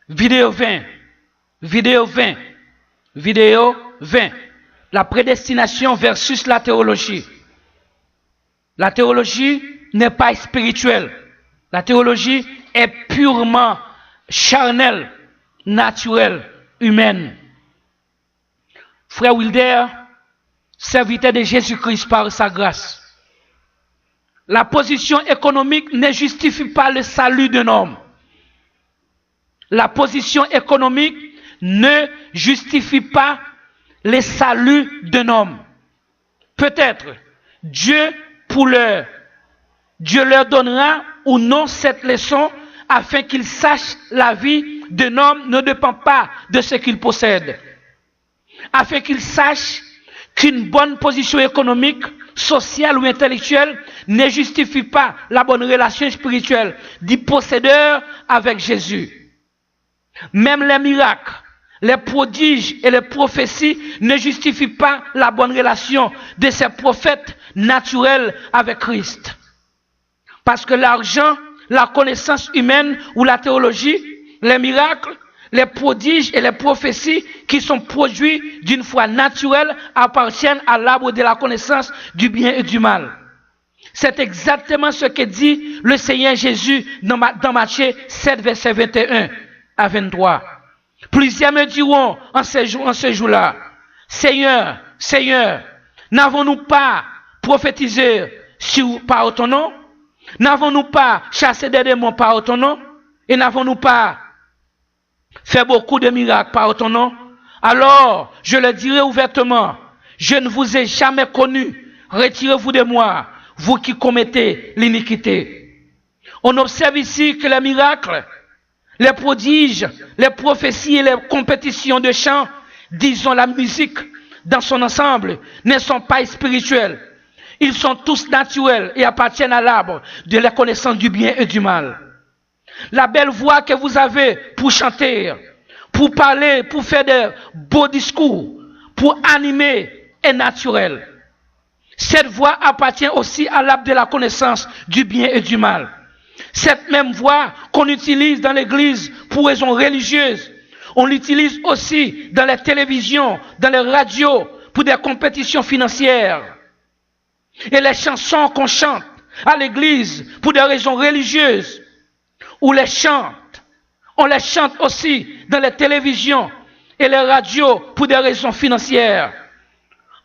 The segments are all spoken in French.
Vidéo 20. Vidéo 20. Vidéo 20. La prédestination versus la théologie. La théologie n'est pas spirituelle. La théologie est purement charnelle, naturelle, humaine. Frère Wilder, serviteur de Jésus-Christ par sa grâce. La position économique ne justifie pas le salut d'un homme. La position économique ne justifie pas le salut d'un homme. Peut-être Dieu leur donnera ou non cette leçon afin qu'ils sachent la vie d'un homme ne dépend pas de ce qu'il possède. Afin qu'ils sachent qu'une bonne position économique, sociale ou intellectuelle ne justifie pas la bonne relation spirituelle du possédeur avec Jésus. Même les miracles, les prodiges et les prophéties ne justifient pas la bonne relation de ces prophètes naturels avec Christ. Parce que l'argent, la connaissance humaine ou la théologie, les miracles, les prodiges et les prophéties qui sont produits d'une foi naturelle appartiennent à l'arbre de la connaissance du bien et du mal. C'est exactement ce que dit le Seigneur Jésus dans Matthieu 7, verset 21 à 23. Plusieurs me diront en ce jour-là, Seigneur, Seigneur, n'avons-nous pas prophétisé par ton nom? N'avons-nous pas chassé des démons par ton nom? Et n'avons-nous pas fait beaucoup de miracles par ton nom? Alors, je le dirai ouvertement, je ne vous ai jamais connu. Retirez-vous de moi, vous qui commettez l'iniquité. On observe ici que les miracles, les prodiges, les prophéties et les compétitions de chant, disons la musique dans son ensemble, ne sont pas spirituels. Ils sont tous naturels et appartiennent à l'arbre de la connaissance du bien et du mal. La belle voix que vous avez pour chanter, pour parler, pour faire de beaux discours, pour animer est naturelle. Cette voix appartient aussi à l'arbre de la connaissance du bien et du mal. Cette même voix qu'on utilise dans l'église pour raisons religieuses, on l'utilise aussi dans les télévisions, dans les radios, pour des compétitions financières. Et les chansons qu'on chante à l'église pour des raisons religieuses, on les chante aussi dans les télévisions et les radios pour des raisons financières.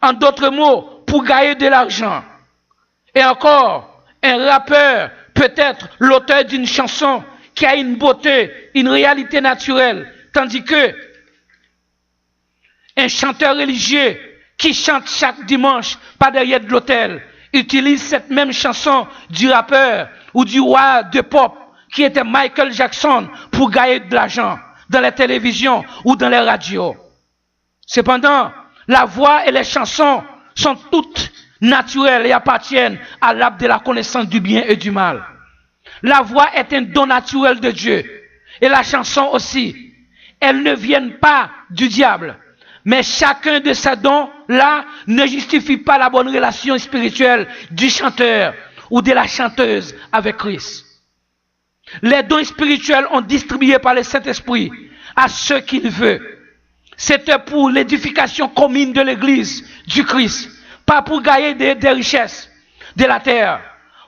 En d'autres mots, pour gagner de l'argent. Et encore, un rappeur peut être l'auteur d'une chanson qui a une beauté, une réalité naturelle, tandis que un chanteur religieux qui chante chaque dimanche pas derrière de l'autel utilise cette même chanson du rappeur ou du roi de pop qui était Michael Jackson pour gagner de l'argent dans les télévisions ou dans les radios. Cependant, la voix et les chansons sont toutes naturelles et appartiennent à l'arbre de la connaissance du bien et du mal. La voix est un don naturel de Dieu et la chanson aussi. Elles ne viennent pas du diable. Mais chacun de ces dons-là ne justifie pas la bonne relation spirituelle du chanteur ou de la chanteuse avec Christ. Les dons spirituels ont distribué par le Saint-Esprit à ceux qu'il veut. C'était pour l'édification commune de l'Église du Christ, pas pour gagner des richesses de la terre.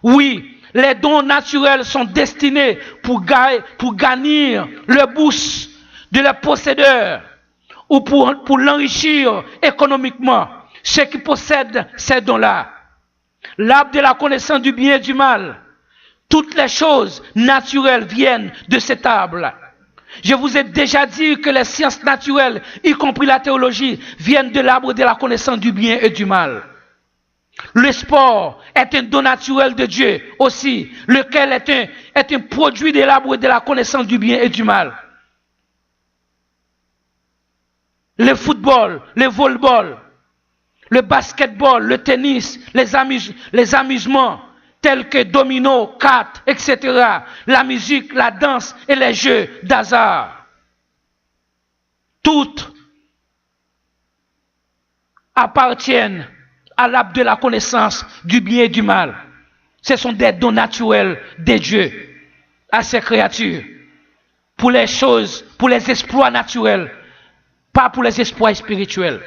Oui, les dons naturels sont destinés pour gagner le boost de leurs possédeurs ou pour l'enrichir économiquement, ceux qui possèdent ces dons-là. L'arbre de la connaissance du bien et du mal, toutes les choses naturelles viennent de cet arbre-là. Je vous ai déjà dit que les sciences naturelles, y compris la théologie, viennent de l'arbre de la connaissance du bien et du mal. Le sport est un don naturel de Dieu aussi, lequel est un produit de l'arbre de la connaissance du bien et du mal. Le football, le volleyball, le basketball, le tennis, les amusements tels que domino, cartes, etc. La musique, la danse et les jeux d'hasard. Toutes appartiennent à l'arbre de la connaissance du bien et du mal. Ce sont des dons naturels de Dieu à ses créatures. pour les choses, pour les exploits naturels, pas pour les exploits spirituels.